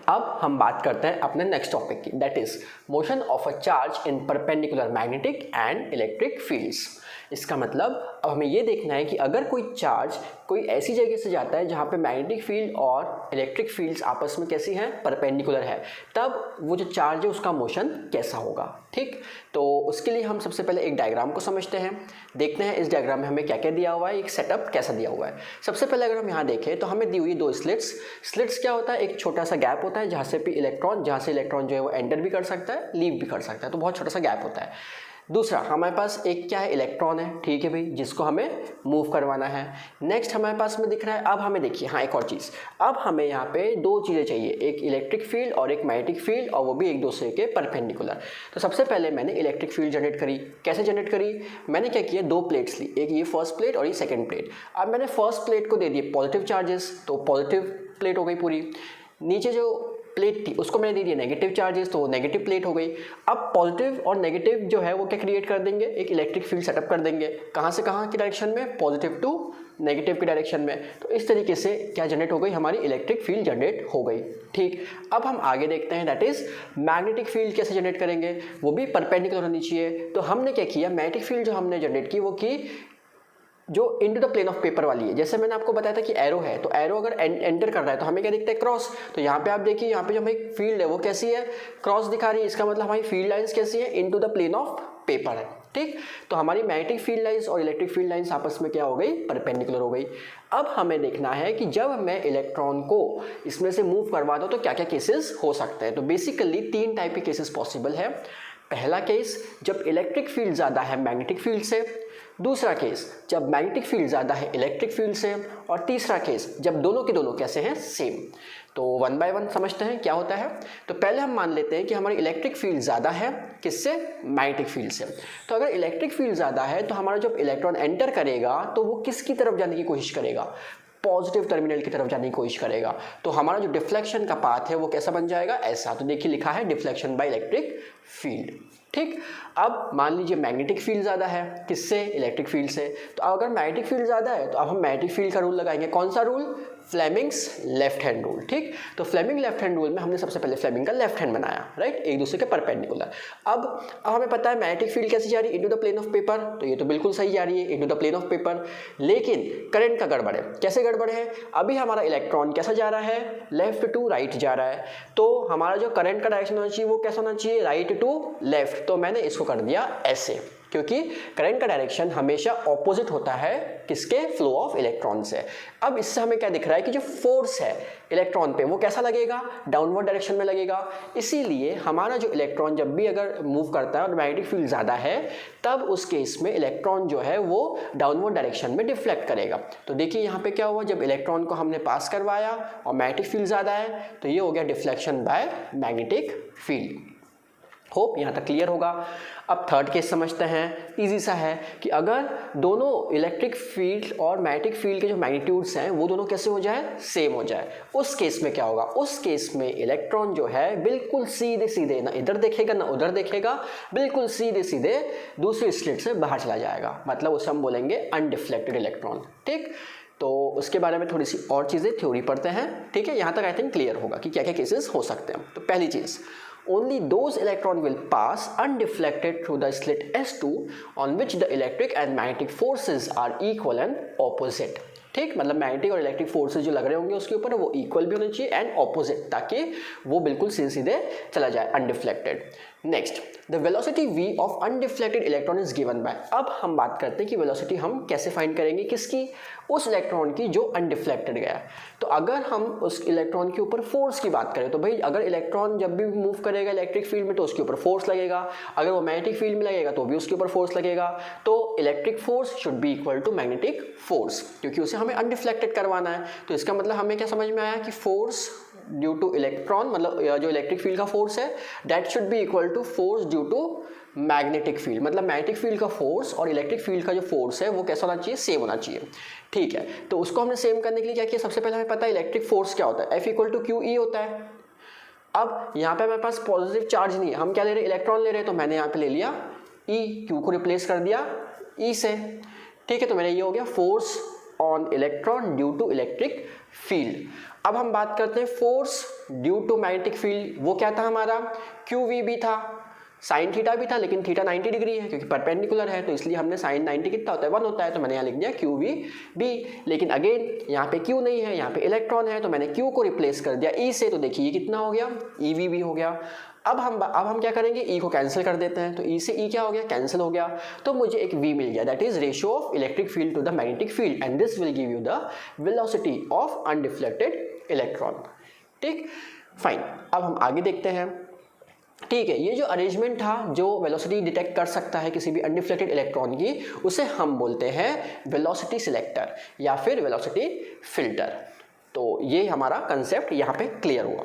अब हम बात करते हैं अपने नेक्स्ट टॉपिक की, that is motion of a charge in perpendicular magnetic and electric fields. इसका मतलब अब हमें ये देखना है कि अगर कोई चार्ज कोई ऐसी जगह से जाता है जहाँ पे मैग्नेटिक फील्ड और इलेक्ट्रिक फील्ड्स आपस में कैसी हैं, परपेंडिकुलर है, तब वो जो चार्ज है उसका मोशन कैसा होगा। ठीक, तो उसके लिए हम सबसे पहले एक डायग्राम को समझते हैं, देखते हैं इस डायग्राम में हमें क्या क्या दिया हुआ है, एक सेटअप कैसा दिया हुआ है। सबसे पहले अगर हम यहाँ देखें तो हमें दी हुई दो स्लिट्स क्या होता है, एक छोटा सा गैप होता है जहाँ से इलेक्ट्रॉन जो है वो एंटर भी कर सकता है, लीव भी कर सकता है, तो बहुत छोटा सा गैप होता है। दूसरा हमारे पास एक क्या है, इलेक्ट्रॉन है, ठीक है भाई, जिसको हमें मूव करवाना है। नेक्स्ट हमारे पास में दिख रहा है, अब हमें देखिए हाँ एक और चीज़, अब हमें यहाँ पे दो चीज़ें चाहिए, एक इलेक्ट्रिक फील्ड और एक मैग्नेटिक फील्ड, और वो भी एक दूसरे के परपेंडिकुलर। तो सबसे पहले मैंने इलेक्ट्रिक फील्ड जनरेट करी। कैसे जनरेट करी, मैंने क्या किया, दो प्लेट्स ली, एक ये फर्स्ट प्लेट और ये सेकेंड प्लेट। अब मैंने फर्स्ट प्लेट को दे दिए पॉजिटिव चार्जेस, तो पॉजिटिव प्लेट हो गई पूरी। नीचे जो प्लेट थी उसको मैंने दे दिया नेगेटिव चार्जेस, तो वो नेगेटिव प्लेट हो गई। अब पॉजिटिव और नेगेटिव जो है वो क्या क्रिएट कर देंगे, एक इलेक्ट्रिक फील्ड सेटअप कर देंगे। कहाँ से कहाँ की डायरेक्शन में, पॉजिटिव टू नेगेटिव की डायरेक्शन में। तो इस तरीके से क्या जनरेट हो गई, हमारी इलेक्ट्रिक फील्ड जनरेट हो गई। ठीक, अब हम आगे देखते हैं, दैट इज मैग्नेटिक फील्ड कैसे जनरेट करेंगे, वो भी परपेंडिकुलर होनी चाहिए। तो हमने क्या किया, मैग्नेटिक फील्ड जो हमने जनरेट की वो की जो into the plane of paper वाली है। जैसे मैंने आपको बताया था कि एरो है, तो एरो अगर एंटर कर रहा है तो हमें क्या दिखता है, क्रॉस। तो यहाँ पे आप देखिए, यहाँ पे जो हमारी फील्ड है वो कैसी है, क्रॉस दिखा रही है। इसका मतलब हमारी फील्ड लाइंस कैसी है, into the plane of paper है। ठीक, तो हमारी मैग्नेटिक फील्ड लाइंस और इलेक्ट्रिक फील्ड लाइंस आपस में क्या हो गई, परपेंडिकुलर हो गई। अब हमें देखना है कि जब मैं इलेक्ट्रॉन को इसमें से मूव करवा दूँ तो क्या क्या केसेस हो सकते हैं। तो बेसिकली तीन टाइप के केसेस पॉसिबल है। पहला केस, जब इलेक्ट्रिक फील्ड ज़्यादा है मैग्नेटिक फील्ड से। दूसरा केस, जब मैग्नेटिक फील्ड ज़्यादा है इलेक्ट्रिक फील्ड से। और तीसरा केस, जब दोनों के दोनों कैसे हैं, सेम। तो वन बाय वन समझते हैं क्या होता है। तो पहले हम मान लेते हैं कि हमारी इलेक्ट्रिक फील्ड ज़्यादा है, किससे, मैग्नेटिक फील्ड से। तो अगर इलेक्ट्रिक फील्ड ज़्यादा है तो हमारा जब इलेक्ट्रॉन एंटर करेगा तो वो किसकी तरफ जाने की कोशिश करेगा, पॉजिटिव टर्मिनल की तरफ जाने की कोशिश करेगा। तो हमारा जो डिफ्लेक्शन का पाथ है वो कैसा बन जाएगा, ऐसा। तो देखिए लिखा है डिफ्लेक्शन बाय इलेक्ट्रिक फील्ड। ठीक, अब मान लीजिए मैग्नेटिक फील्ड ज़्यादा है, किससे, इलेक्ट्रिक फील्ड से। तो अगर मैग्नेटिक फील्ड ज़्यादा है तो अब हम मैग्नेटिक फील्ड का रूल लगाएंगे। कौन सा rule, Fleming's left hand rule. ठीक, तो फ्लेमिंग लेफ्ट हैंड रूल में हमने सबसे पहले फ्लेमिंग का लेफ्ट हैंड बनाया, राइट, एक दूसरे के परपेंडिकुलर। अब हमें पता है मैग्नेटिक फील्ड कैसी जा रही है, into the plane of paper. तो ये तो बिल्कुल सही जा रही है, into the plane of paper. लेकिन करंट का गड़बड़ है। कैसे गड़बड़ है, अभी हमारा इलेक्ट्रॉन कैसा जा रहा है, लेफ्ट टू राइट जा रहा है। तो हमारा जो करंट का डायरेक्शन होना चाहिए वो कैसा होना चाहिए, राइट टू लेफ्ट। तो मैंने इसको कर दिया ऐसे, क्योंकि करंट का डायरेक्शन हमेशा ऑपोजिट होता है किसके, फ्लो ऑफ इलेक्ट्रॉन से। अब इससे हमें क्या दिख रहा है कि जो फोर्स है इलेक्ट्रॉन पे वो कैसा लगेगा, डाउनवर्ड डायरेक्शन में लगेगा। इसीलिए हमारा जो इलेक्ट्रॉन जब भी अगर मूव करता है और मैग्नेटिक फील्ड ज़्यादा है तब उस केस में इलेक्ट्रॉन जो है वो डाउनवर्ड डायरेक्शन में डिफ्लेक्ट करेगा। तो देखिए यहाँ पे क्या हुआ, जब इलेक्ट्रॉन को हमने पास करवाया और मैग्नेटिक फील्ड ज़्यादा है तो ये हो गया deflection by magnetic field. Hope यहाँ तक क्लियर होगा। अब थर्ड केस समझते हैं, इजी सा है कि अगर दोनों इलेक्ट्रिक फील्ड और मैग्नेटिक फील्ड के जो मैग्नीट्यूड्स हैं वो दोनों कैसे हो जाए, सेम हो जाए। उस केस में क्या होगा, उस केस में इलेक्ट्रॉन जो है बिल्कुल सीधे सीधे ना इधर देखेगा ना उधर देखेगा, बिल्कुल सीधे सीधे दूसरी स्लिट से बाहर चला जाएगा। मतलब उसे हम बोलेंगे अनडिफ्लेक्टेड इलेक्ट्रॉन। ठीक, तो उसके बारे में थोड़ी सी और चीज़ें थ्योरी पढ़ते हैं। ठीक है, यहाँ तक आई थिंक क्लियर होगा कि क्या क्या केसेस हो सकते हैं। तो पहली चीज़, only those electron will pass undeflected through the slit S2 on which the electric and magnetic forces are equal and opposite। ठीक, मतलब मैग्नेटिक और इलेक्ट्रिक फोर्सेज जो लग रहे होंगे उसके ऊपर वो इक्वल भी होने चाहिए एंड ऑपोजिट, ताकि वो बिल्कुल सीधे सीधे चला जाए, undeflected. Next, the velocity v of undeflected electron is given by. अब हम बात करते हैं कि वेलोसिटी हम कैसे फाइंड करेंगे, किसकी, उस इलेक्ट्रॉन की जो अनडिफ्लेक्टेड गया। तो अगर हम उस इलेक्ट्रॉन के ऊपर फोर्स की बात करें तो भाई अगर इलेक्ट्रॉन जब भी मूव करेगा इलेक्ट्रिक फील्ड में तो उसके ऊपर फोर्स लगेगा, अगर वो मैग्नेटिक फील्ड में लगेगा तो भी उसके ऊपर फोर्स लगेगा। तो electric force should be equal to magnetic force, क्योंकि उसे हमें अनडिफ्लेक्टेड करवाना है। तो इसका मतलब हमें क्या समझ में आया कि फोर्स ड्यू टू इलेक्ट्रॉन, मतलब जो इलेक्ट्रिक फील्ड का फोर्स है that should be equal to force due to magnetic field. मतलब मैग्नेटिक फील्ड का फोर्स और इलेक्ट्रिक फील्ड का जो फोर्स है वो कैसा होना चाहिए, सेम होना चाहिए। ठीक है, तो उसको हमने सेम करने के लिए क्या किया, सबसे पहले हमें पता है इलेक्ट्रिक फोर्स क्या होता है, F equal to Q E होता है। अब यहाँ पे हमारे पास पॉजिटिव चार्ज नहीं है, हम क्या ले रहे हैं, इलेक्ट्रॉन ले रहे हैं, तो मैंने यहाँ पे ले लिया ई, क्यू को रिप्लेस कर दिया ई से। ठीक है, तो मेरा ये हो गया force on electron due to electric field. अब हम बात करते हैं force due to magnetic field. वो क्या था हमारा, क्यू वी भी था, साइन थीटा भी था, लेकिन थीटा 90 डिग्री है क्योंकि परपेंडिकुलर है, तो इसलिए हमने साइन 90 कितना होता है, 1 होता है, तो मैंने यहाँ लिख दिया क्यू वी बी। लेकिन अगेन यहाँ पे क्यू नहीं है, यहाँ पे इलेक्ट्रॉन है, तो मैंने क्यू को रिप्लेस कर दिया ई से, तो देखिए ये कितना हो गया, ई वी बी हो गया। अब हम क्या करेंगे, ई को कैंसिल कर देते हैं, तो ई से ई क्या हो गया, कैंसिल हो गया, तो मुझे एक वी मिल गया, that is ratio of electric field to the magnetic field, and this will give you the velocity of undeflected electron. ठीक, फाइन। अब हम आगे देखते हैं। ठीक है, ये जो अरेंजमेंट था जो वेलोसिटी डिटेक्ट कर सकता है किसी भी अनडिफ्लेक्टेड इलेक्ट्रॉन की, उसे हम बोलते हैं वेलोसिटी सिलेक्टर या फिर वेलोसिटी फिल्टर। तो ये हमारा कंसेप्ट यहाँ पे क्लियर हुआ।